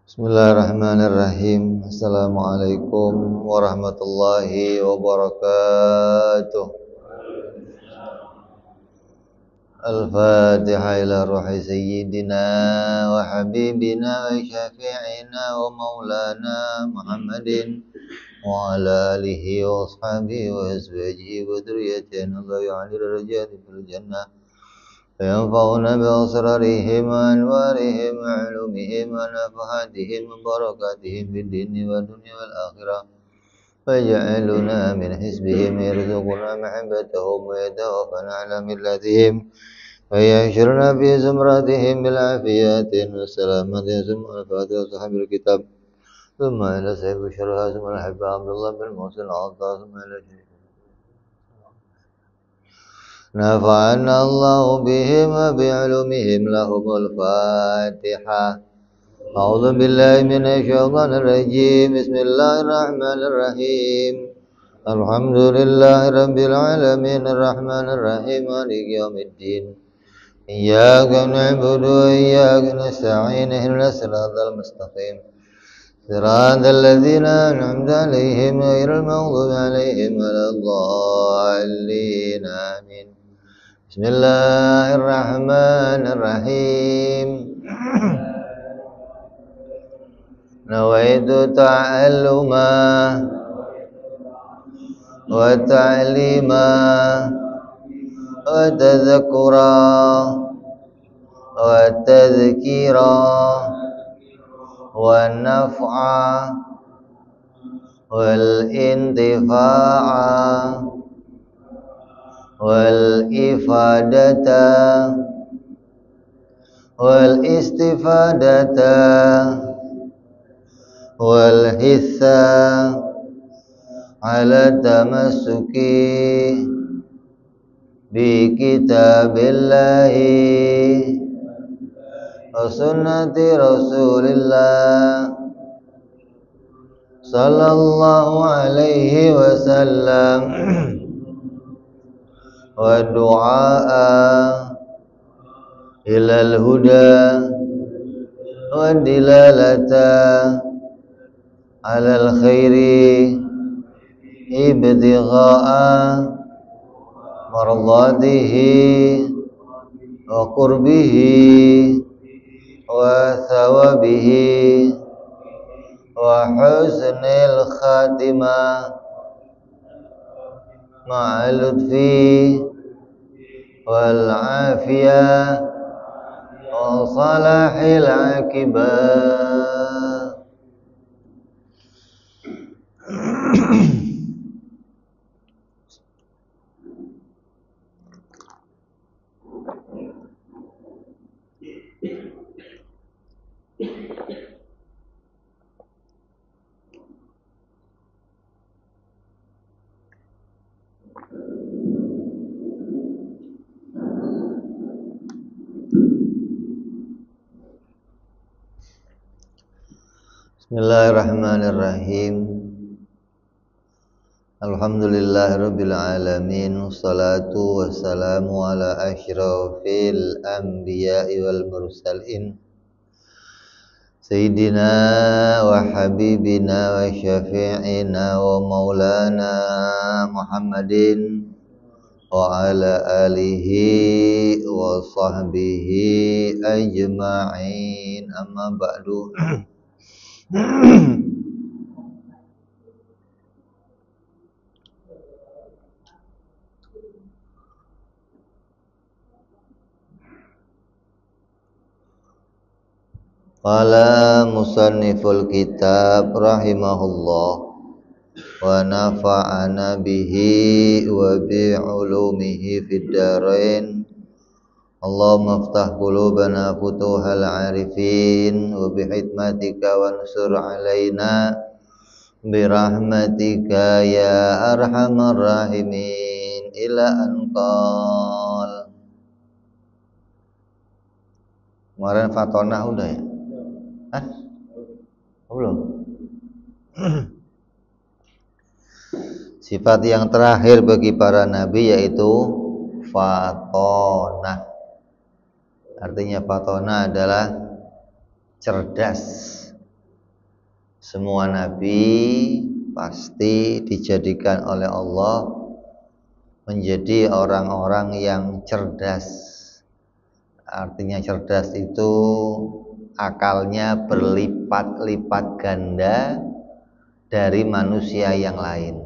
Bismillahirrahmanirrahim. Assalamualaikum warahmatullahi wabarakatuh. Al-Fatiha ila ruhi sayyidina wa habibina wa syafi'ina wa maulana Muhammadin wa ala alihi wa ashabihi wa azwajihi wa dhurriyyatihi Allah ya'ali darajati fil jannah فينفعنا بأسرارهم وأنوارهم وعلومهم ونفحاتهم وبركاتهم في الدين والدنيا والآخرة فيجعلنا من حزبهم يرزقنا محبتهم ويتوفنا على ملتهم ويحشرنا في زمرتهم بالعافيات والسلامة ثم الفاتحة صاحب الكتاب ثم إلى سيد بشرها ثم الأحبة عبد الله بن محسن العطار ثم إلى شيخ نفعنا الله بهم وبعلومهم لهم الفاتحة أعوذ بالله من الشيطان الرجيم بسم الله الرحمن الرحيم الحمد لله رب العالمين الرحمن الرحيم مالك يوم الدين إياك نعبد وإياك نستعين اهدنا الصراط المستقيم صراط الذين أنعمت عليهم غير المغضوب عليهم ولا الضالين آمين بسم الله الرحمن الرحيم نويت تعلما وتعليما وتذكرا وتذكيرا والنفعا والانتفاعا والإفادة والاستفادة والحث على التمسك بكتاب الله وسنة رسول الله صلى الله عليه وسلم والدعاء إلى الهدى والدلالة على الخير ابتغاء مرضاته وقربه وثوابه وحسن الخاتمة مع اللطف والعافية وصلاح العاقبة. Bismillahirrahmanirrahim. Alhamdulillahirabbil alamin wassalatu wassalamu ala asyrafil anbiya'i wal mursalin sayyidina wa habibina wa syafi'ina wa maulana Muhammadin wa ala alihi wa sahbihi ajma'in, amma ba'du. Qala musanniful kitab rahimahullah wa nafa'ana bihi wa bi'ulumihi fid darain. Allahumma aftah qulubana futuhal arifin wa bihikmatika wansur alaina birahmatika ya arhamar rahimin ila anqal. Kemarin fatonah udah ya? Hah? Belum? Sifat yang terakhir bagi para nabi yaitu fatonah. Artinya fatona adalah cerdas, Semua nabi pasti dijadikan oleh Allah menjadi orang-orang yang cerdas. Artinya cerdas itu akalnya berlipat-lipat ganda dari manusia yang lain.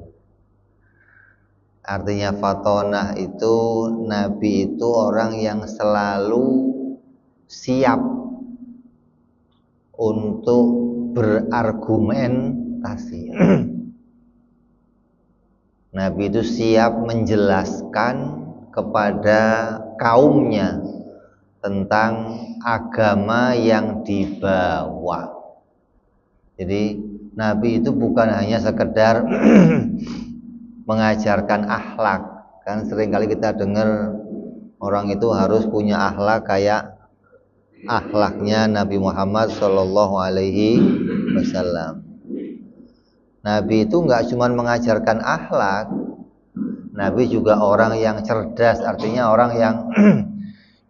Artinya fatonah itu, nabi itu orang yang selalu siap untuk berargumentasi. Nabi itu siap menjelaskan kepada kaumnya tentang agama yang dibawa. Jadi Nabi itu bukan hanya sekedar mengajarkan akhlak. Kan seringkali kita dengar orang itu harus punya akhlak kayak akhlaknya Nabi Muhammad Shallallahu Alaihi Wasallam. Nabi itu nggak cuma mengajarkan akhlak, Nabi juga orang yang cerdas, artinya orang yang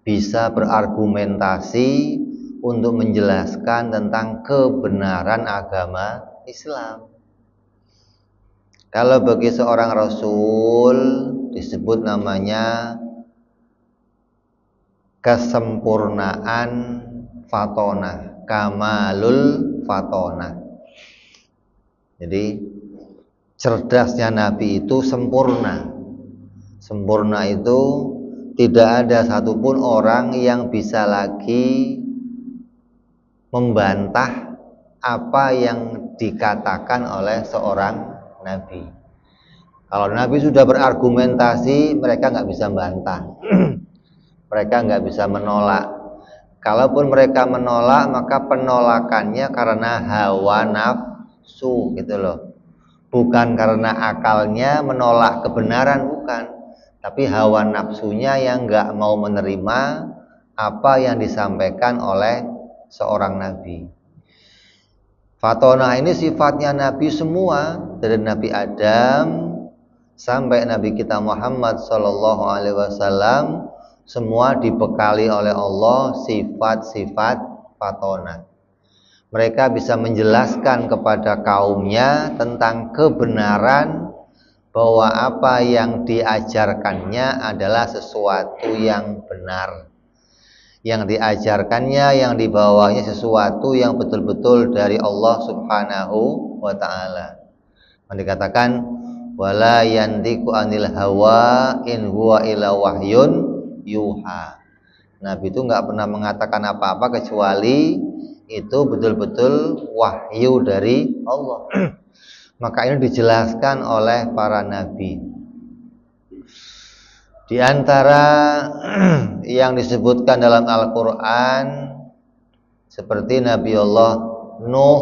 bisa berargumentasi untuk menjelaskan tentang kebenaran agama Islam. Kalau bagi seorang Rasul disebut namanya kesempurnaan fatonah, kamalul fatonah. Jadi cerdasnya Nabi itu sempurna. Sempurna itu tidak ada satupun orang yang bisa lagi membantah apa yang dikatakan oleh seorang Nabi. Kalau Nabi sudah berargumentasi, mereka nggak bisa membantah. Mereka nggak bisa menolak. Kalaupun mereka menolak, maka penolakannya karena hawa nafsu gitu loh. Bukan karena akalnya menolak kebenaran, bukan. Tapi hawa nafsunya yang nggak mau menerima apa yang disampaikan oleh seorang Nabi. Fatonah ini sifatnya Nabi semua, dari Nabi Adam sampai Nabi kita Muhammad Sallallahu Alaihi Wasallam, semua dibekali oleh Allah sifat-sifat fatonah. Mereka bisa menjelaskan kepada kaumnya tentang kebenaran bahwa apa yang diajarkannya adalah sesuatu yang benar. Yang diajarkannya, yang dibawanya sesuatu yang betul-betul dari Allah Subhanahu wa Ta'ala. Dikatakan wala yantiqu anil hawa in huwa illa wahyun yuha. Nabi itu nggak pernah mengatakan apa-apa kecuali itu betul-betul wahyu dari Allah. Maka ini dijelaskan oleh para nabi. Di antara yang disebutkan dalam Al-Quran seperti Nabi Allah Nuh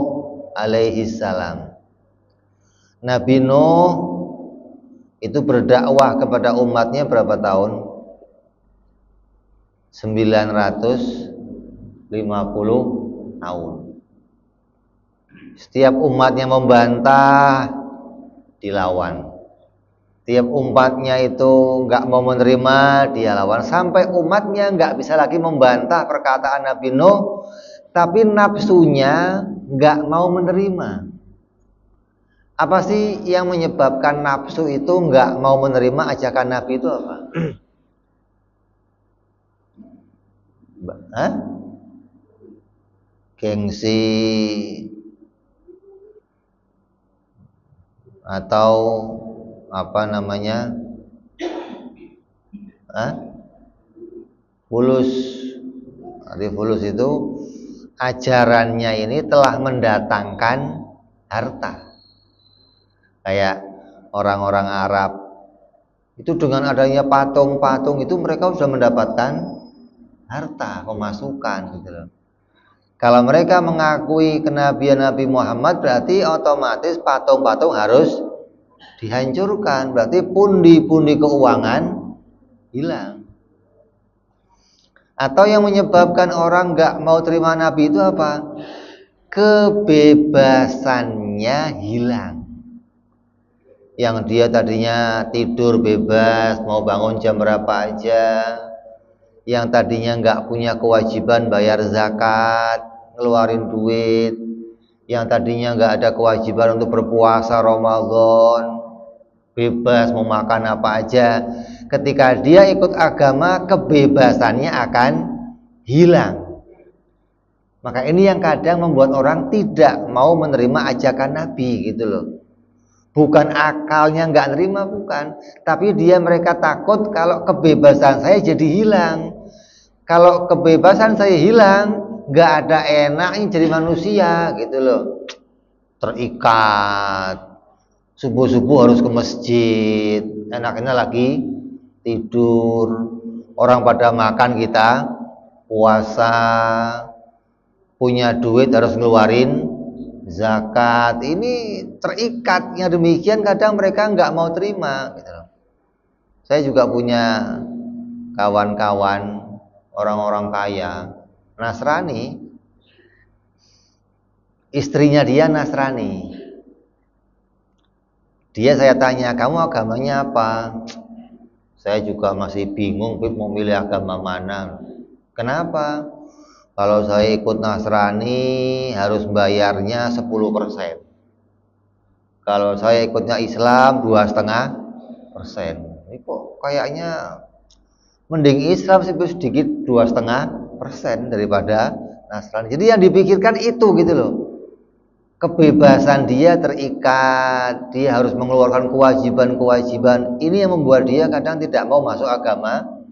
alaihi salam. Nabi Nuh itu berdakwah kepada umatnya berapa tahun? 950 tahun. Setiap umatnya membantah, dilawan. Tiap umatnya itu nggak mau menerima, dia lawan. Sampai umatnya nggak bisa lagi membantah perkataan Nabi Nuh, tapi nafsunya nggak mau menerima. Apa sih yang menyebabkan nafsu itu nggak mau menerima ajakan Nabi itu apa? Hah? Gengsi atau apa namanya? Fulus. Arti fulus itu ajarannya ini telah mendatangkan harta. Kayak orang-orang Arab itu dengan adanya patung-patung itu mereka sudah mendapatkan harta, pemasukan gitu loh. Kalau mereka mengakui kenabian Nabi Muhammad, berarti otomatis patung-patung harus dihancurkan, berarti pundi-pundi keuangan hilang. Atau yang menyebabkan orang nggak mau terima Nabi itu apa? Kebebasannya hilang. Yang dia tadinya tidur bebas, mau bangun jam berapa aja, yang tadinya nggak punya kewajiban bayar zakat, ngeluarin duit, yang tadinya nggak ada kewajiban untuk berpuasa Ramadan, bebas mau makan apa aja, ketika dia ikut agama kebebasannya akan hilang. Maka ini yang kadang membuat orang tidak mau menerima ajakan Nabi gitu loh. Bukan akalnya nggak nerima, bukan, tapi mereka takut kalau kebebasan saya jadi hilang. Kalau kebebasan saya hilang, nggak ada enaknya jadi manusia gitu loh. Terikat, subuh-subuh harus ke masjid, enaknya lagi tidur. Orang pada makan, kita puasa, punya duit harus ngeluarin zakat. Ini terikat, yang demikian kadang mereka nggak mau terima gitu loh. Saya juga punya kawan-kawan orang-orang kaya Nasrani, istrinya dia Nasrani. Saya tanya, kamu agamanya apa? Saya juga masih bingung, mau milih agama mana. Kenapa? Kalau saya ikut Nasrani harus bayarnya 10%. Kalau saya ikutnya Islam 2,5%. Ini kok kayaknya mending Islam sedikit 2,5% daripada Nasrani. Jadi yang dipikirkan itu gitu loh. Kebebasan dia terikat, dia harus mengeluarkan kewajiban-kewajiban. Ini yang membuat dia kadang tidak mau masuk agama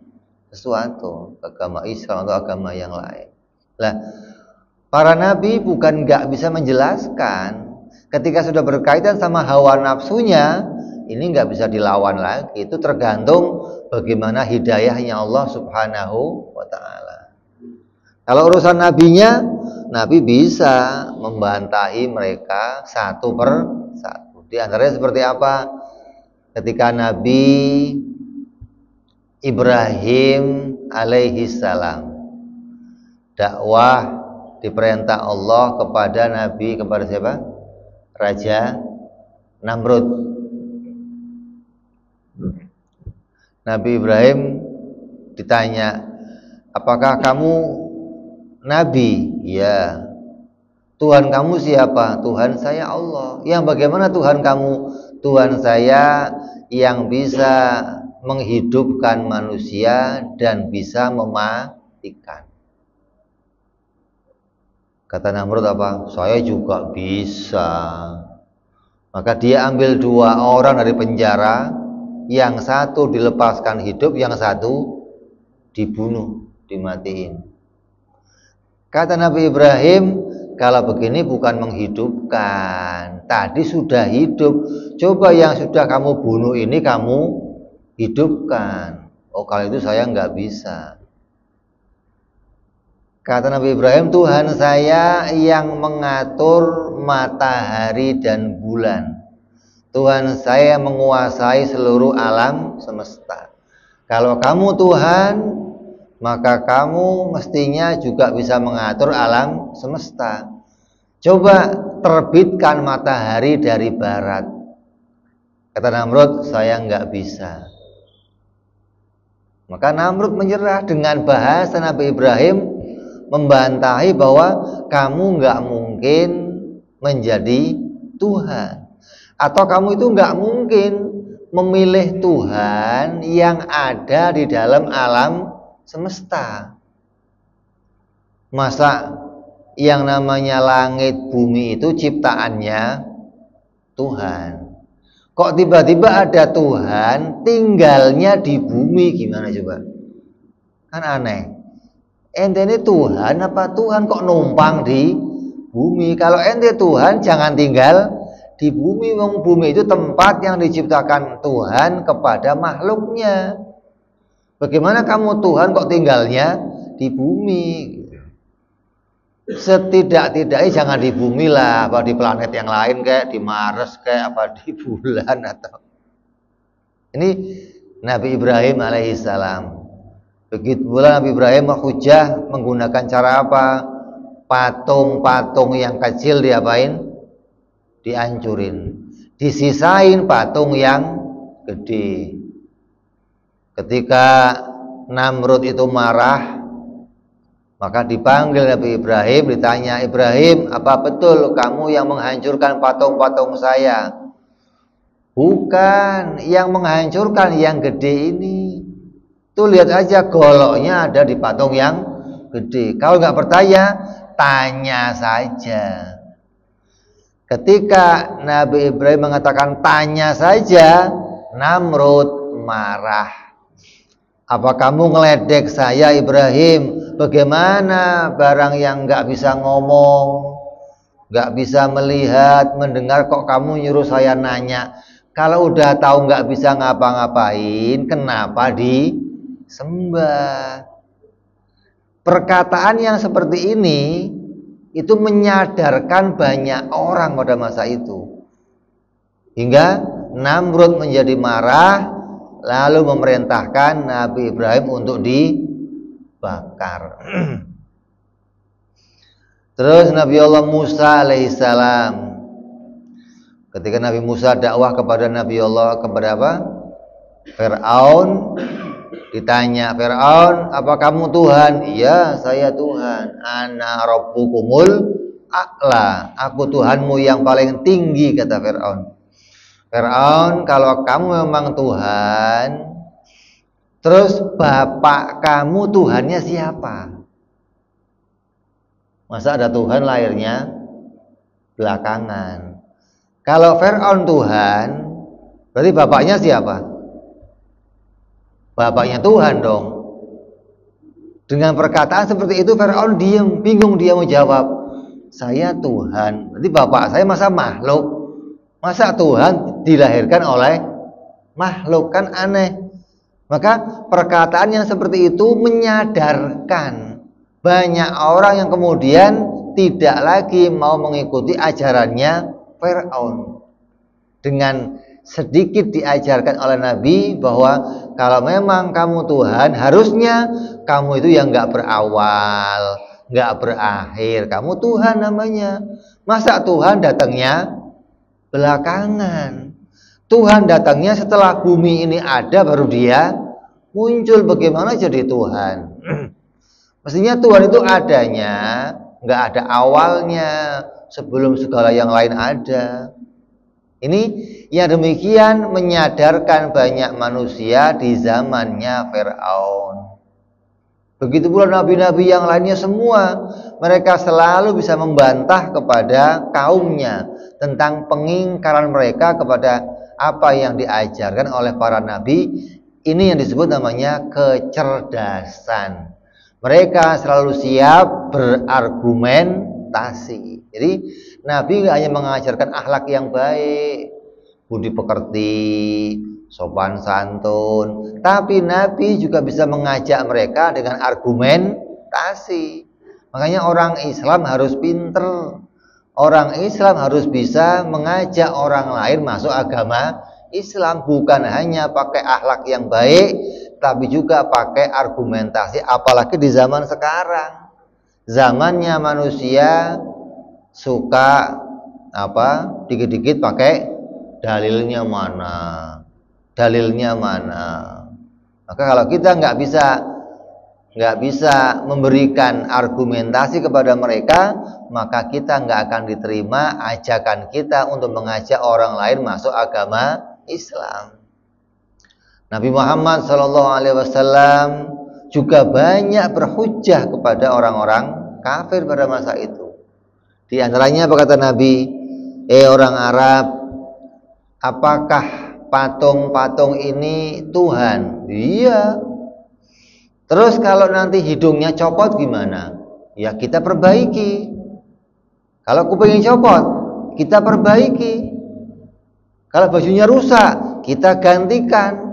sesuatu, agama Islam atau agama yang lain. Lah, para nabi bukan nggak bisa menjelaskan. Ketika sudah berkaitan sama hawa nafsunya, ini nggak bisa dilawan lagi. Itu tergantung bagaimana hidayahnya Allah Subhanahu wa ta'ala. Kalau urusan nabinya, Nabi bisa membantahi mereka satu per satu. Di antaranya seperti apa? Ketika Nabi Ibrahim alaihi salam dakwah, diperintah Allah kepada siapa? Raja Namrud. Nabi Ibrahim ditanya, apakah kamu nabi? Ya. Tuhan kamu siapa? Tuhan saya Allah. Yang bagaimana Tuhan kamu? Tuhan saya yang bisa menghidupkan manusia dan bisa mematikan. Kata Namrud apa? Saya juga bisa. Maka dia ambil 2 orang dari penjara, yang satu dilepaskan hidup, yang satu dibunuh, dimatiin. Kata Nabi Ibrahim, kalau begini bukan menghidupkan, tadi sudah hidup. Coba yang sudah kamu bunuh ini kamu hidupkan. Oh, kalau itu saya nggak bisa. Kata Nabi Ibrahim, Tuhan saya yang mengatur matahari dan bulan. Tuhan saya menguasai seluruh alam semesta. Kalau kamu Tuhan, maka kamu mestinya juga bisa mengatur alam semesta. Coba terbitkan matahari dari barat. Kata Namrud, saya nggak bisa. Maka Namrud menyerah dengan bahasa Nabi Ibrahim, membantahi bahwa kamu nggak mungkin menjadi Tuhan, atau kamu itu nggak mungkin memilih Tuhan yang ada di dalam alam semesta. Masa yang namanya langit bumi itu ciptaannya Tuhan? Kok tiba-tiba ada Tuhan tinggalnya di bumi, gimana coba? Kan aneh. Ente ini Tuhan apa Tuhan kok numpang di bumi? Kalau ente Tuhan jangan tinggal di bumi. Bumi itu tempat yang diciptakan Tuhan kepada makhluknya. Bagaimana kamu Tuhan kok tinggalnya di bumi? Setidak-tidaknya jangan di bumi lah, apa di planet yang lain, kayak di Mars, kayak apa di bulan atau. Ini Nabi Ibrahim alaihissalam. Begitu pula Nabi Ibrahim menghujah menggunakan cara apa? Patung-patung yang kecil diapain? Dihancurin. Disisain patung yang gede. Ketika Namrud itu marah, Maka dipanggil Nabi Ibrahim, ditanya, Ibrahim, apa betul kamu yang menghancurkan patung-patung saya? Bukan, yang menghancurkan yang gede ini. Tuh lihat aja goloknya ada di patung yang gede. Kalau nggak percaya, tanya saja. Ketika Nabi Ibrahim mengatakan tanya saja, Namrud marah. Apa kamu ngeledek saya Ibrahim? Bagaimana barang yang nggak bisa ngomong, nggak bisa melihat, mendengar, kok kamu nyuruh saya nanya? Kalau udah tahu nggak bisa ngapa-ngapain, kenapa disembah? Perkataan yang seperti ini itu menyadarkan banyak orang pada masa itu, hingga Namrud menjadi marah, lalu memerintahkan Nabi Ibrahim untuk dibakar. Terus Nabi Allah Musa alaihissalam, ketika Nabi Musa dakwah kepada Nabi Allah, kepada apa? Fir'aun, ditanya, Fir'aun, apa kamu Tuhan? Iya, saya Tuhan. Ana rabbukumul a'la, aku Tuhanmu yang paling tinggi, kata Fir'aun. Fir'aun, kalau kamu memang Tuhan, terus bapak kamu Tuhannya siapa? Masa ada Tuhan lahirnya belakangan? Kalau Fir'aun Tuhan, berarti bapaknya siapa? Bapaknya Tuhan dong. Dengan perkataan seperti itu Fir'aun diam, bingung dia mau jawab. Saya Tuhan, berarti bapak saya masa makhluk? Masa Tuhan dilahirkan oleh makhluk? Kan aneh. Maka perkataan yang seperti itu menyadarkan banyak orang yang kemudian tidak lagi mau mengikuti ajarannya Fir'aun. Dengan sedikit diajarkan oleh Nabi bahwa kalau memang kamu Tuhan, harusnya kamu itu yang nggak berawal, nggak berakhir. Kamu Tuhan namanya. Masa Tuhan datangnya belakangan? Tuhan datangnya setelah bumi ini ada, baru dia muncul. Bagaimana jadi Tuhan? Mestinya Tuhan itu adanya nggak ada awalnya, sebelum segala yang lain ada. Ini yang demikian menyadarkan banyak manusia di zamannya Fir'aun. Begitu pula nabi-nabi yang lainnya semua, mereka selalu bisa membantah kepada kaumnya tentang pengingkaran mereka kepada apa yang diajarkan oleh para nabi. Ini yang disebut namanya kecerdasan. Mereka selalu siap berargumentasi. Jadi Nabi nggak hanya mengajarkan akhlak yang baik, budi pekerti, sopan santun, tapi Nabi juga bisa mengajak mereka dengan argumentasi. Makanya orang Islam harus pinter. Orang Islam harus bisa mengajak orang lain masuk agama Islam, bukan hanya pakai akhlak yang baik, tapi juga pakai argumentasi. Apalagi di zaman sekarang, zamannya manusia suka apa, dikit-dikit pakai dalilnya mana, Maka kalau kita nggak bisa memberikan argumentasi kepada mereka, maka kita nggak akan diterima ajakan kita untuk mengajak orang lain masuk agama Islam. Nabi Muhammad SAW juga banyak berhujjah kepada orang-orang kafir pada masa itu. Di antaranya apa kata Nabi? Orang Arab, apakah patung-patung ini Tuhan? Iya. Terus kalau nanti hidungnya copot gimana? Ya kita perbaiki. Kalau kupingnya copot, kita perbaiki. Kalau bajunya rusak, kita gantikan.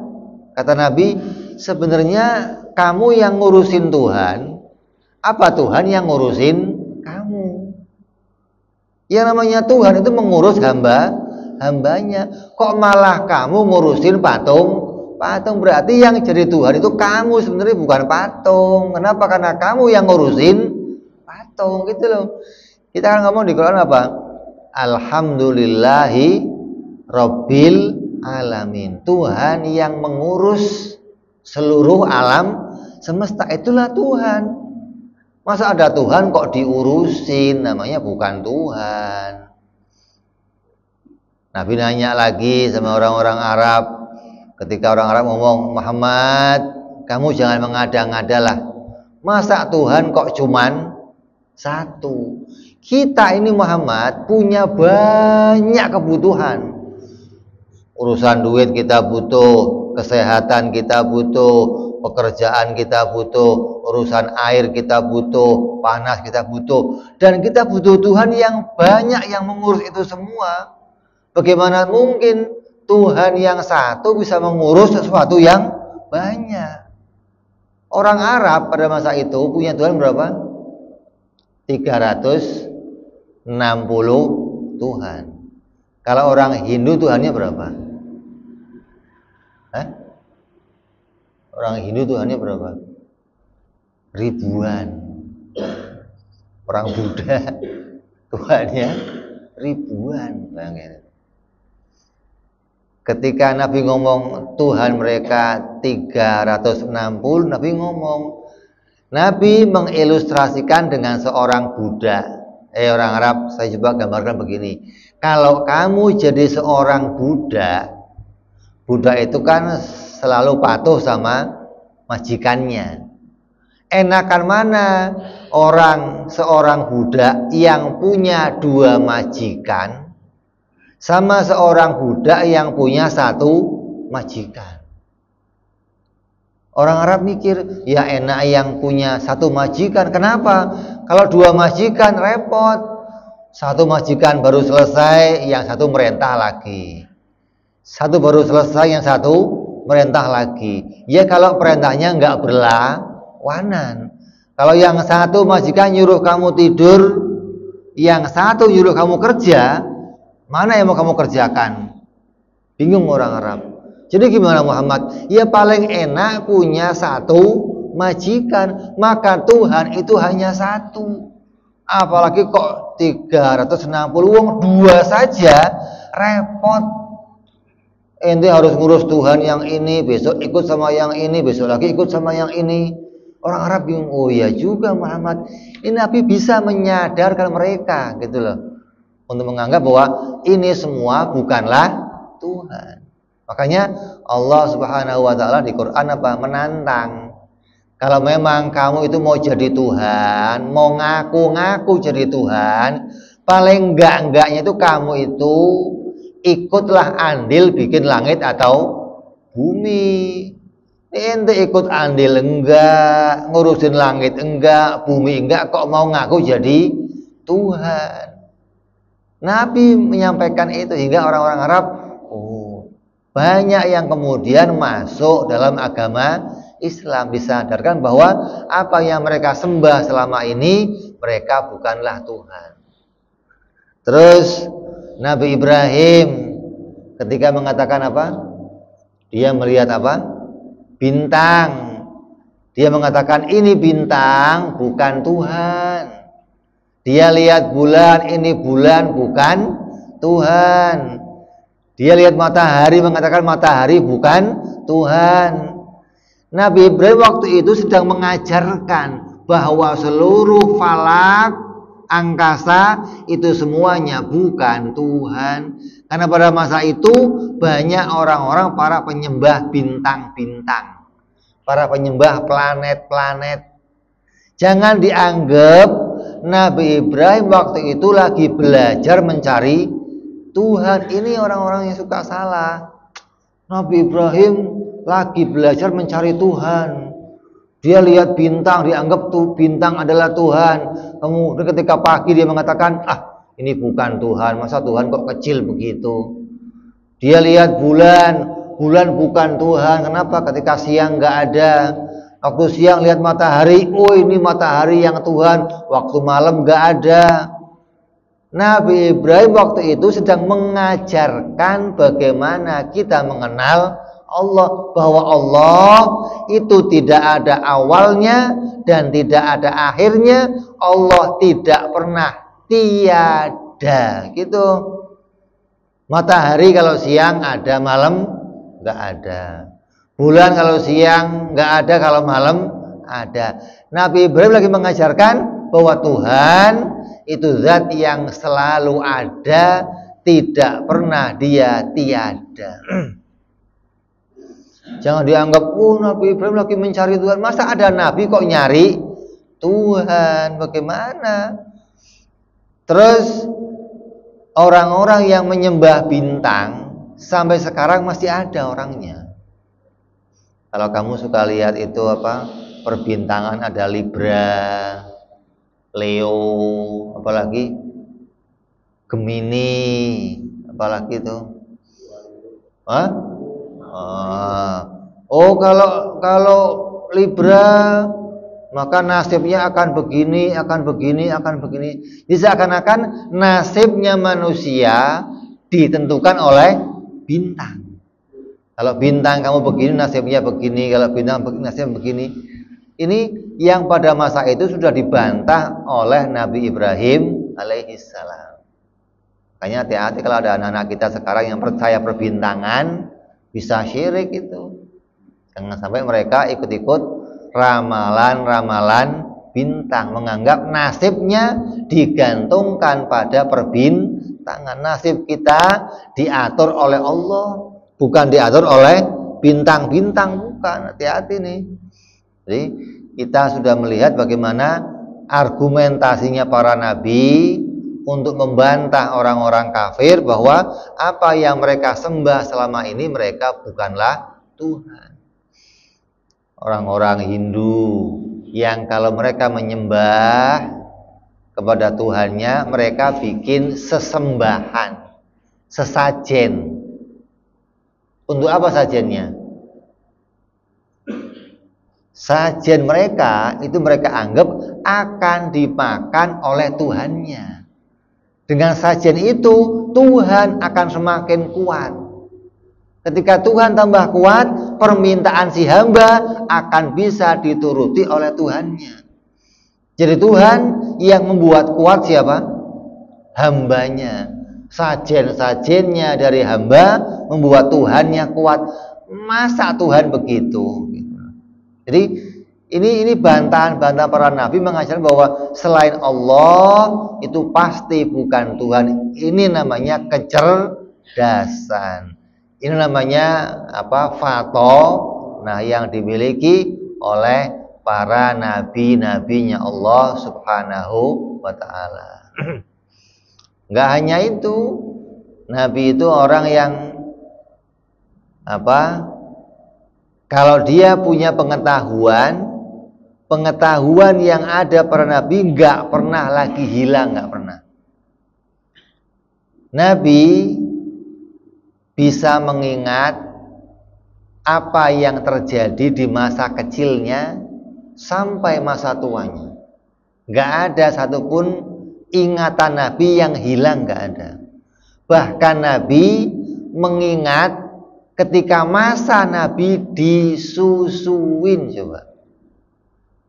Kata Nabi, sebenarnya kamu yang ngurusin Tuhan, apa Tuhan yang ngurusin kamu? Yang namanya Tuhan itu mengurus hambanya. Kok malah kamu ngurusin patung? Berarti yang jadi Tuhan itu kamu sebenarnya, bukan patung. Kenapa? Karena kamu yang ngurusin patung, gitu loh. Kita kan ngomong di Quran apa? Alhamdulillahi Rabbil Alamin. Tuhan yang mengurus seluruh alam semesta, itulah Tuhan. Masa ada Tuhan kok diurusin, namanya bukan Tuhan. Nabi nanya lagi sama orang-orang Arab. Ketika orang Arab ngomong, Muhammad, kamu jangan mengada-ngada lah. Masa Tuhan kok cuman satu? Kita ini Muhammad punya banyak kebutuhan. Urusan duit kita butuh, kesehatan kita butuh, pekerjaan kita butuh, urusan air kita butuh, panas kita butuh. Dan kita butuh Tuhan yang banyak yang mengurus itu semua. Bagaimana mungkin Tuhan yang satu bisa mengurus sesuatu yang banyak? Orang Arab pada masa itu punya Tuhan berapa? 360 Tuhan. Kalau orang Hindu Tuhannya berapa? Orang Hindu Tuhannya berapa? Ribuan. Orang Buddha Tuhannya ribuan. Bayangin. Ketika Nabi ngomong Tuhan mereka 360, Nabi mengilustrasikan dengan seorang Buddha. Orang Arab, saya coba gambarkan begini. Kalau kamu jadi seorang Buddha, Buddha itu kan selalu patuh sama majikannya. Enakan mana seorang Buddha yang punya 2 majikan sama seorang budak yang punya 1 majikan? Orang Arab mikir, ya enak yang punya 1 majikan. Kenapa? Kalau 2 majikan repot. 1 majikan baru selesai, yang 1 merintah lagi. 1 baru selesai, yang 1 merintah lagi. Ya kalau perintahnya nggak berlawanan. Kalau yang 1 majikan nyuruh kamu tidur, yang 1 nyuruh kamu kerja, mana yang mau kamu kerjakan? Bingung orang Arab. Jadi gimana Muhammad? Ya paling enak punya 1 majikan. Maka Tuhan itu hanya 1. Apalagi kok 360, wong 2 saja repot. Ente harus ngurus Tuhan yang ini, besok ikut sama yang ini, besok lagi ikut sama yang ini. Orang Arab bingung. Oh ya juga Muhammad. Ini Nabi bisa menyadarkan mereka gitu loh. Untuk menganggap bahwa ini semua bukanlah Tuhan. Makanya Allah Subhanahu wa taala di Quran menantang. Kalau memang kamu itu mau jadi Tuhan, mau ngaku-ngaku jadi Tuhan, paling enggaknya itu kamu itu ikutlah andil bikin langit atau bumi. Ente ikut andil enggak, ngurusin langit enggak, bumi enggak, kok mau ngaku jadi Tuhan. Nabi menyampaikan itu hingga orang-orang Arab banyak yang kemudian masuk dalam agama Islam, disadarkan bahwa apa yang mereka sembah selama ini mereka bukanlah Tuhan. Terus Nabi Ibrahim ketika mengatakan apa? Dia melihat apa? Bintang. Dia mengatakan ini bintang bukan Tuhan. Dia lihat bulan, ini bulan bukan Tuhan. Dia lihat matahari, mengatakan matahari bukan Tuhan. Nabi Ibrahim waktu itu sedang mengajarkan bahwa seluruh falak, angkasa itu semuanya bukan Tuhan. Karena pada masa itu banyak orang-orang para penyembah bintang-bintang, para penyembah planet-planet. Jangan dianggap Nabi Ibrahim waktu itu lagi belajar mencari Tuhan. Ini orang-orang yang suka salah. Nabi Ibrahim lagi belajar mencari Tuhan. Dia lihat bintang, dianggap tuh bintang adalah Tuhan. Kemudian ketika pagi dia mengatakan, ini bukan Tuhan. Masa Tuhan kok kecil begitu? Dia lihat bulan, bulan bukan Tuhan. Kenapa? Ketika siang nggak ada. Waktu siang lihat matahari, ini matahari yang Tuhan. Waktu malam nggak ada. Nabi Ibrahim waktu itu sedang mengajarkan bagaimana kita mengenal Allah, bahwa Allah itu tidak ada awalnya dan tidak ada akhirnya. Allah tidak pernah tiada gitu. Matahari kalau siang ada, malam nggak ada. Bulan kalau siang nggak ada, kalau malam ada. Nabi Ibrahim lagi mengajarkan bahwa Tuhan itu zat yang selalu ada, tidak pernah dia tiada. Jangan dianggap, Nabi Ibrahim lagi mencari Tuhan. Masa ada Nabi kok nyari Tuhan? Bagaimana? Terus orang-orang yang menyembah bintang sampai sekarang masih ada orangnya. Kalau kamu suka lihat itu perbintangan, ada Libra, Leo, apalagi Gemini, apalagi itu. Kalau Libra maka nasibnya akan begini, akan begini, akan begini. Jadi seakan-akan nasibnya manusia ditentukan oleh bintang. Kalau bintang kamu begini, nasibnya begini. Kalau bintang begini, nasibnya begini. Ini yang pada masa itu sudah dibantah oleh Nabi Ibrahim alaihissalam. Makanya hati-hati kalau ada anak-anak kita sekarang yang percaya perbintangan, bisa syirik itu. Jangan sampai mereka ikut-ikut ramalan-ramalan bintang, menganggap nasibnya digantungkan pada perbintangan. Nasib kita diatur oleh Allah, bukan diatur oleh bintang-bintang, bukan. Hati-hati nih. Jadi kita sudah melihat bagaimana argumentasinya para nabi untuk membantah orang-orang kafir bahwa apa yang mereka sembah selama ini mereka bukanlah Tuhan. Orang-orang Hindu yang kalau mereka menyembah kepada Tuhannya, mereka bikin sesembahan, sesajen. Untuk apa sajennya? Sajen mereka itu mereka anggap akan dimakan oleh Tuhannya. Dengan sajen itu Tuhan akan semakin kuat. Ketika Tuhan tambah kuat, permintaan si hamba akan bisa dituruti oleh Tuhannya. Jadi Tuhan yang membuat kuat siapa? Hambanya. Sajen-sajennya dari hamba membuat Tuhannya kuat. Masa Tuhan begitu? Jadi ini bantahan-bantahan para nabi mengajarkan bahwa selain Allah itu pasti bukan Tuhan. Ini namanya kecerdasan. Ini namanya fato, yang dimiliki oleh para nabi-nabinya Allah Subhanahu wa ta'ala. Enggak hanya itu, nabi itu orang yang kalau dia punya pengetahuan yang ada para nabi enggak pernah lagi hilang, enggak pernah. Nabi bisa mengingat apa yang terjadi di masa kecilnya sampai masa tuanya. Enggak ada satupun ingatan Nabi yang hilang, enggak ada. Bahkan Nabi mengingat ketika masa Nabi disusuin, coba.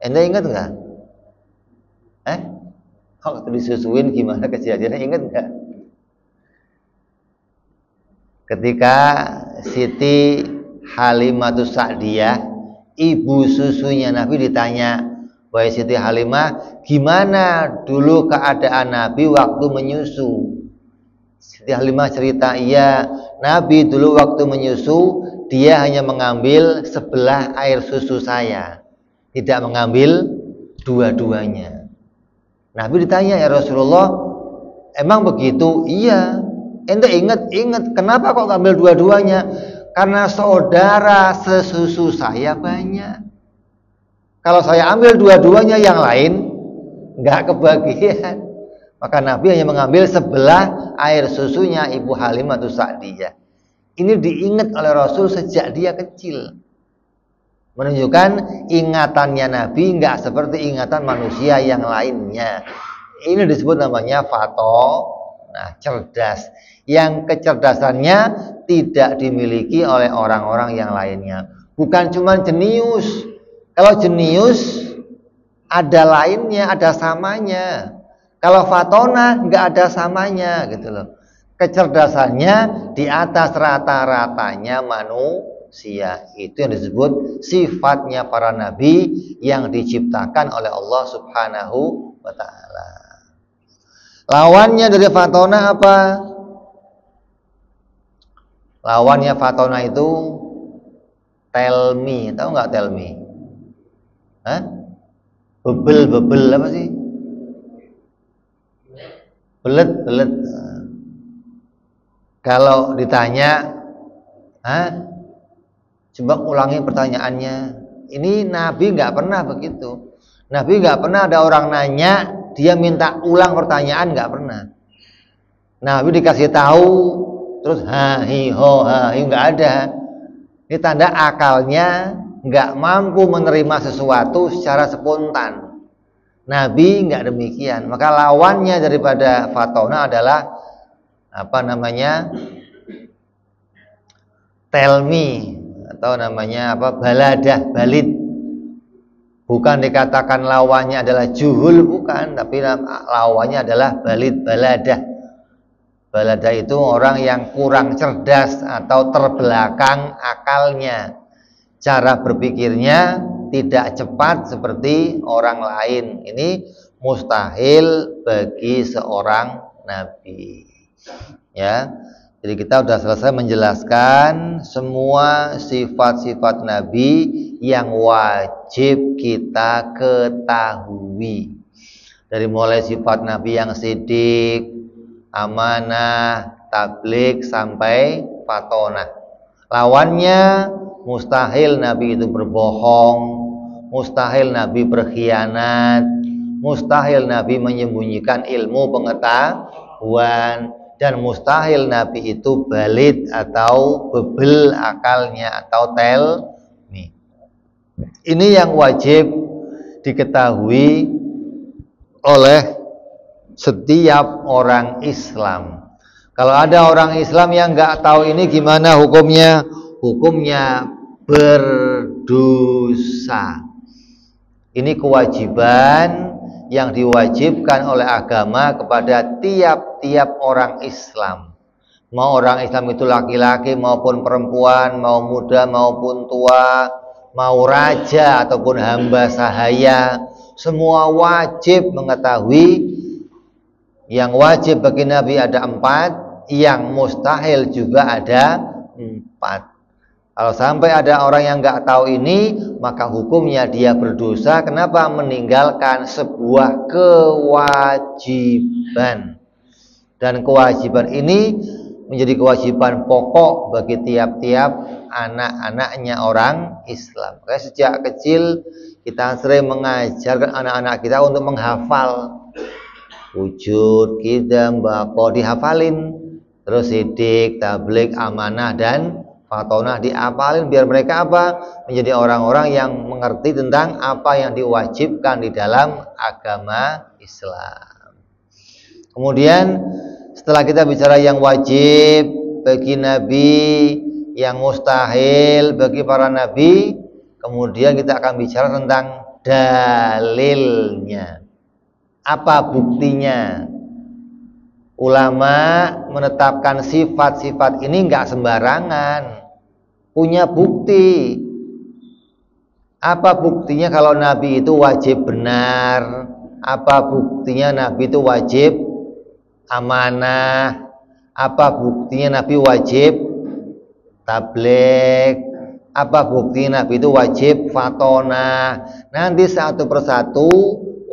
Anda ingat enggak? Kalau disusuin gimana kejadiannya, ingat enggak? Ketika Siti Halimatus Sa'diyah, ibu susunya Nabi, ditanya, "Wahai Siti Halimah, gimana dulu keadaan Nabi waktu menyusu?" Siti Halimah cerita, "Iya, Nabi dulu waktu menyusu, dia hanya mengambil sebelah air susu saya, tidak mengambil dua-duanya." Nabi ditanya, "Ya Rasulullah, emang begitu?" "Iya." "Ente ingat, kenapa kok ngambil dua-duanya?" "Karena saudara sesusu saya banyak. Kalau saya ambil dua-duanya, yang lain nggak kebagian." Maka Nabi hanya mengambil sebelah air susunya Ibu Halimatus Sa'diyah. Ini diingat oleh Rasul sejak dia kecil, menunjukkan ingatannya Nabi nggak seperti ingatan manusia yang lainnya. Ini disebut namanya fato, cerdas. Yang kecerdasannya tidak dimiliki oleh orang-orang yang lainnya. Bukan cuma jenius. Kalau jenius ada lainnya, ada samanya. Kalau fatona nggak ada samanya, gitu loh. Kecerdasannya di atas rata-ratanya manusia. Itu yang disebut sifatnya para nabi yang diciptakan oleh Allah Subhanahu wa ta'ala. Lawannya dari fatona apa? Lawannya fatona itu telmi. Tahu nggak telmi? Hah? Bebel apa sih? Belet. Kalau ditanya, coba ulangi pertanyaannya. Ini Nabi nggak pernah begitu. Nabi nggak pernah ada orang nanya, dia minta ulang pertanyaan, nggak pernah. Nabi dikasih tahu, terus hi nggak ada. Ini tanda akalnya nggak mampu menerima sesuatu secara spontan. Nabi nggak demikian. Maka lawannya daripada fatona adalah telmi atau baladah, balid. Bukan dikatakan lawannya adalah juhul, bukan, tapi lawannya adalah balid, baladah. Baladah itu orang yang kurang cerdas atau terbelakang akalnya. Cara berpikirnya tidak cepat seperti orang lain. Ini mustahil bagi seorang nabi. Ya. Jadi kita sudah selesai menjelaskan semua sifat-sifat nabi yang wajib kita ketahui. Dari mulai sifat nabi yang sidik, amanah, tabligh sampai fatona. Lawannya mustahil nabi itu berbohong, mustahil nabi berkhianat, mustahil nabi menyembunyikan ilmu pengetahuan, dan mustahil nabi itu balid atau bebel akalnya atau telmi. Ini yang wajib diketahui oleh setiap orang Islam. Kalau ada orang Islam yang nggak tahu ini, gimana hukumnya? Hukumnya berdosa. Ini kewajiban yang diwajibkan oleh agama kepada tiap-tiap orang Islam. Mau orang Islam itu laki-laki maupun perempuan, mau muda maupun tua, mau raja ataupun hamba sahaya, semua wajib mengetahui. Yang wajib bagi Nabi ada 4, yang mustahil juga ada 4. Kalau sampai ada orang yang nggak tahu ini, maka hukumnya dia berdosa. Kenapa? Meninggalkan sebuah kewajiban. Dan kewajiban ini menjadi kewajiban pokok bagi tiap-tiap anak-anaknya orang Islam. Karena sejak kecil kita sering mengajarkan anak-anak kita untuk menghafal. Wujud, qidam, baqo dihafalin. Terus sidik, tabligh, amanah, dan fatona diapalin, biar mereka menjadi orang-orang yang mengerti tentang apa yang diwajibkan di dalam agama Islam. Kemudian setelah kita bicara yang wajib bagi Nabi, yang mustahil bagi para Nabi, kemudian kita akan bicara tentang dalilnya. Apa buktinya? Ulama menetapkan sifat-sifat ini nggak sembarangan, punya bukti. Apa buktinya kalau Nabi itu wajib benar? Apa buktinya Nabi itu wajib amanah? Apa buktinya Nabi wajib tabligh? Apa buktinya Nabi itu wajib fatona? Nanti satu persatu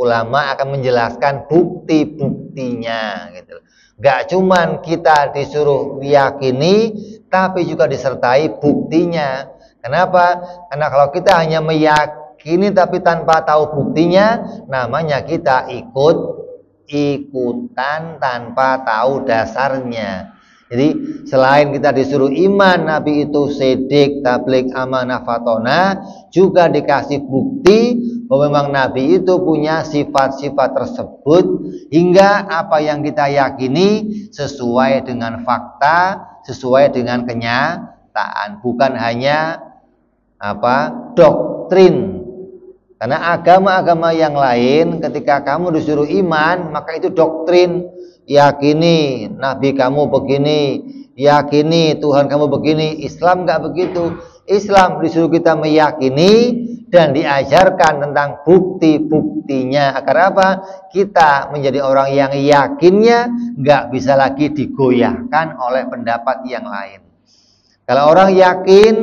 ulama akan menjelaskan bukti-buktinya gitu. Gak cuman kita disuruh yakini, tapi juga disertai buktinya. Kenapa? Karena kalau kita hanya meyakini tapi tanpa tahu buktinya, namanya kita ikutan tanpa tahu dasarnya. Jadi selain kita disuruh iman Nabi itu sidik, tabligh, amanah, fatona, juga dikasih bukti bahwa memang Nabi itu punya sifat-sifat tersebut, hingga apa yang kita yakini sesuai dengan fakta, sesuai dengan kenyataan, bukan hanya doktrin. Karena agama-agama yang lain ketika kamu disuruh iman, maka itu doktrin. Yakini Nabi kamu begini, yakini Tuhan kamu begini. Islam nggak begitu. Islam disuruh kita meyakini dan diajarkan tentang bukti-buktinya. Agar apa? Kita menjadi orang yang yakinnya nggak bisa lagi digoyahkan oleh pendapat yang lain. Kalau orang yakin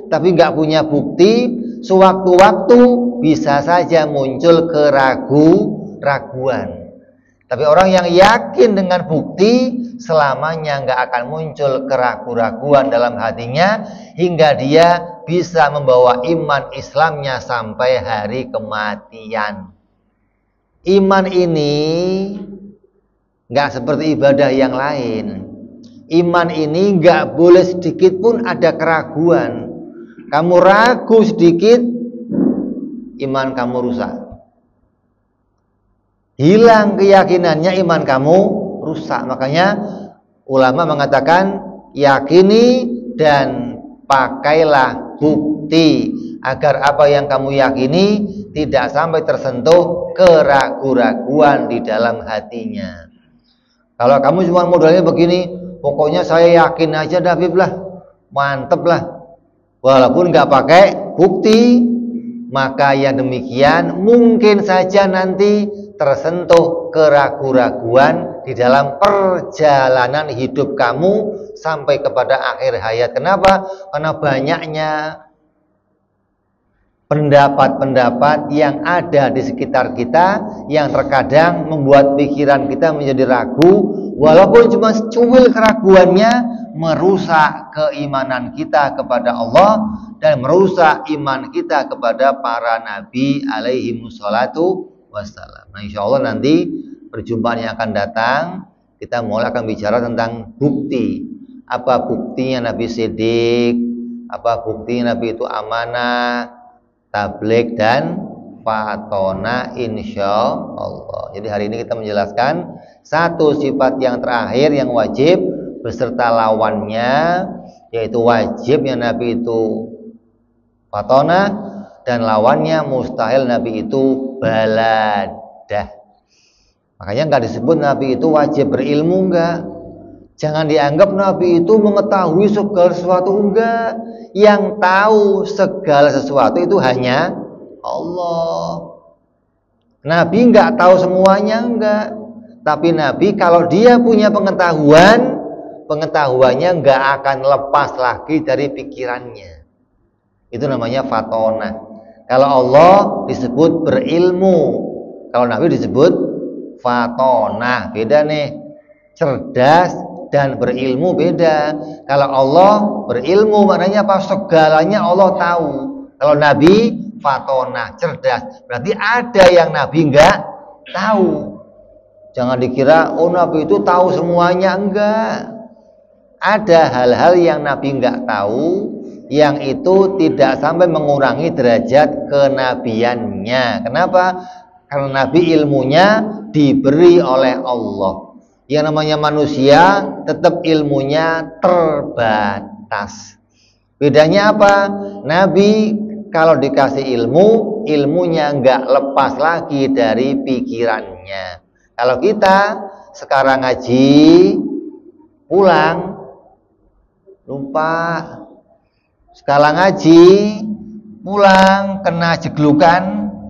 tapi nggak punya bukti, sewaktu-waktu bisa saja muncul keraguan. Tapi orang yang yakin dengan bukti, selamanya nggak akan muncul keraguan dalam hatinya, hingga dia bisa membawa iman Islamnya sampai hari kematian. Iman ini nggak seperti ibadah yang lain. Iman ini nggak boleh sedikit pun ada keraguan. Kamu ragu sedikit, iman kamu rusak. Hilang keyakinannya, iman kamu rusak. Makanya ulama mengatakan yakini dan pakailah bukti agar apa yang kamu yakini tidak sampai tersentuh keraguan di dalam hatinya. Kalau kamu cuma modalnya begini, pokoknya saya yakin aja dah Habib lah, mantep lah, walaupun nggak pakai bukti, maka yang demikian mungkin saja nanti tersentuh keraguan di dalam perjalanan hidup kamu sampai kepada akhir hayat. Kenapa? Karena banyaknya pendapat-pendapat yang ada di sekitar kita yang terkadang membuat pikiran kita menjadi ragu, walaupun cuma secuil keraguannya merusak keimanan kita kepada Allah dan merusak iman kita kepada para nabi alaihi wassalatu wassalam. Nah, insya Allah nanti perjumpaan yang akan datang kita mulai akan bicara tentang bukti. Apa buktinya Nabi Siddiq, apa buktinya Nabi itu amanah, tabligh dan fatona, insya Allah. Jadi hari ini kita menjelaskan satu sifat yang terakhir yang wajib beserta lawannya, yaitu wajibnya Nabi itu fatona dan lawannya mustahil Nabi itu baladah. Makanya nggak disebut Nabi itu wajib berilmu, enggak. Jangan dianggap Nabi itu mengetahui segala sesuatu, enggak. Yang tahu segala sesuatu itu hanya Allah. Nabi enggak tahu semuanya, enggak. Tapi Nabi kalau dia punya pengetahuan, pengetahuannya enggak akan lepas lagi dari pikirannya. Itu namanya fatona. Kalau Allah disebut berilmu, kalau Nabi disebut fatona. Beda nih, cerdas dan berilmu beda. Kalau Allah berilmu maknanya apa? Segalanya Allah tahu. Kalau Nabi fatona, cerdas, berarti ada yang Nabi enggak tahu. Jangan dikira oh Nabi itu tahu semuanya, enggak. Ada hal-hal yang Nabi enggak tahu, yang itu tidak sampai mengurangi derajat kenabiannya. Kenapa? Karena Nabi ilmunya diberi oleh Allah. Yang namanya manusia tetap ilmunya terbatas. Bedanya apa? Nabi kalau dikasih ilmu, ilmunya nggak lepas lagi dari pikirannya. Kalau kita sekarang ngaji, pulang lupa. Sekarang ngaji, pulang kena jeglukan,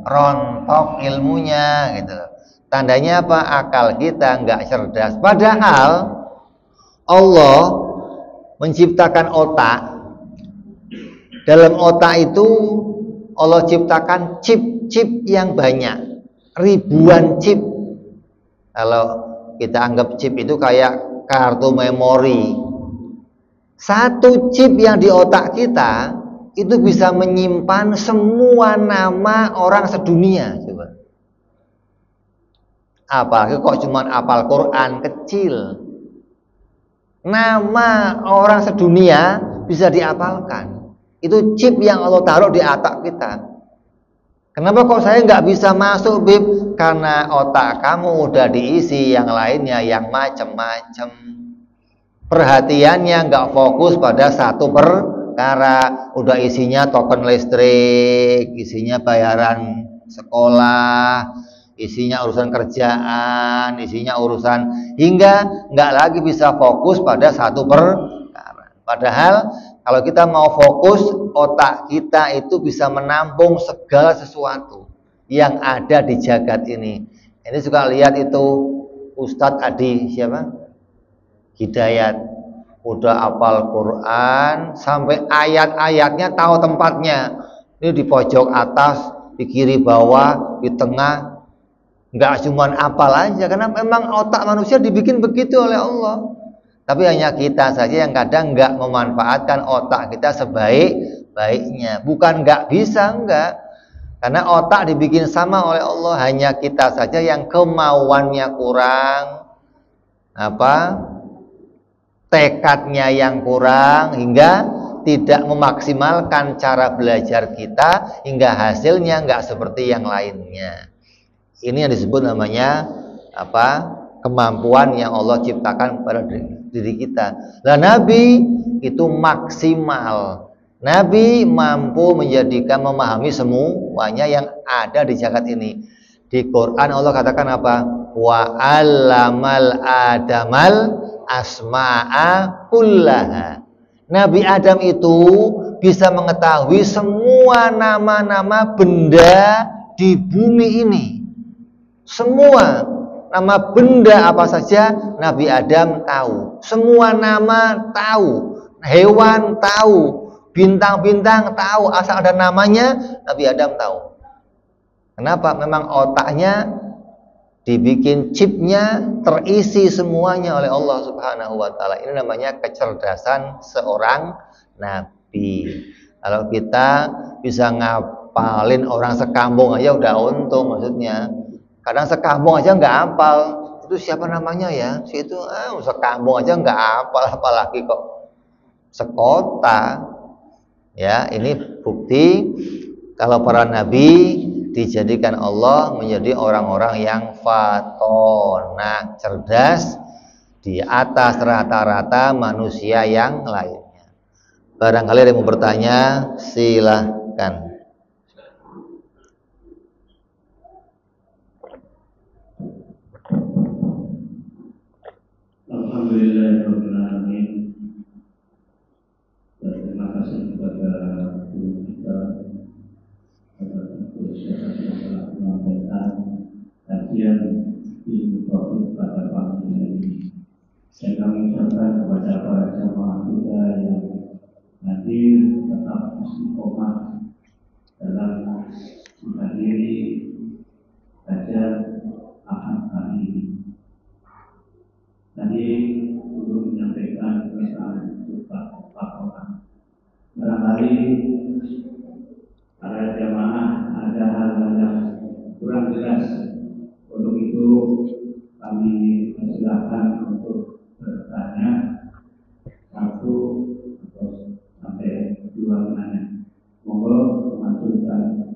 rontok ilmunya gitu. Tandanya apa? Akal kita nggak cerdas. Padahal Allah menciptakan otak. Dalam otak itu Allah ciptakan chip-chip yang banyak, ribuan chip. Kalau kita anggap chip itu kayak kartu memori, satu chip yang di otak kita itu bisa menyimpan semua nama orang sedunia. Coba. Apalagi kok cuma hafal Quran kecil. Nama orang sedunia bisa dihafalkan. Itu chip yang Allah taruh di otak kita. Kenapa kok saya nggak bisa masuk, Bib? Karena otak kamu udah diisi yang lainnya, yang macam-macam. Perhatiannya nggak fokus pada satu perkara. Udah isinya token listrik, isinya bayaran sekolah, isinya urusan kerjaan, isinya urusan, hingga nggak lagi bisa fokus pada satu perkara. Padahal Kalau kita mau fokus, otak kita itu bisa menampung segala sesuatu yang ada di jagat ini. Ini juga lihat itu Ustadz Adi siapa? Hidayat. Udah hafal Quran sampai ayat-ayatnya tahu tempatnya. Ini di pojok atas, di kiri bawah, di tengah. Enggak cuma hafal aja, karena memang otak manusia dibikin begitu oleh Allah. Tapi hanya kita saja yang kadang enggak memanfaatkan otak kita sebaik-baiknya. Bukan enggak bisa, enggak. Karena otak dibikin sama oleh Allah, hanya kita saja yang kemauannya kurang, tekadnya yang kurang, hingga tidak memaksimalkan cara belajar kita, hingga hasilnya enggak seperti yang lainnya. Ini yang disebut namanya kemampuan yang Allah ciptakan pada diri kita. Lah Nabi itu maksimal. Nabi mampu memahami semuanya yang ada di jagat ini. Di Quran Allah katakan apa? Wa 'allamal adamal asma'a kullaha. Nabi Adam itu bisa mengetahui semua nama-nama benda di bumi ini. Semua nama benda apa saja Nabi Adam tahu. Semua nama tahu. Hewan tahu. Bintang-bintang tahu. Asal ada namanya Nabi Adam tahu. Kenapa? Memang otaknya dibikin chipnya, terisi semuanya oleh Allah Subhanahu wa ta'ala. Ini namanya kecerdasan seorang Nabi. Kalau kita bisa ngapalin orang sekampung aja udah untung maksudnya. Kadang sekampung aja nggak hafal. Itu siapa namanya ya? Si itu sekampung aja nggak hafal, apalagi kok sekota. Ya, ini bukti kalau para nabi dijadikan Allah menjadi orang-orang yang fatonah, cerdas di atas rata-rata manusia yang lainnya. Barangkali ada yang mau bertanya, silahkan. Alhamdulillahirrahmanirrahim. Terima kasih kepada guru kita, kepada guru siapa yang telah menyampaikan kajian ilmu tauhid pada pagi ini. Dan kami ucapkan kepada para jamaah kita yang hadir tetap istiqomah dalam menghadiri kajian Ahad kali ini. Tadi guru menyampaikan tentang sifat orang. Barangkali para jamaah ada hal-hal yang kurang jelas. Untuk itu kami persilahkan untuk bertanya satu atau sampai dua menanya. Monggo mengajukan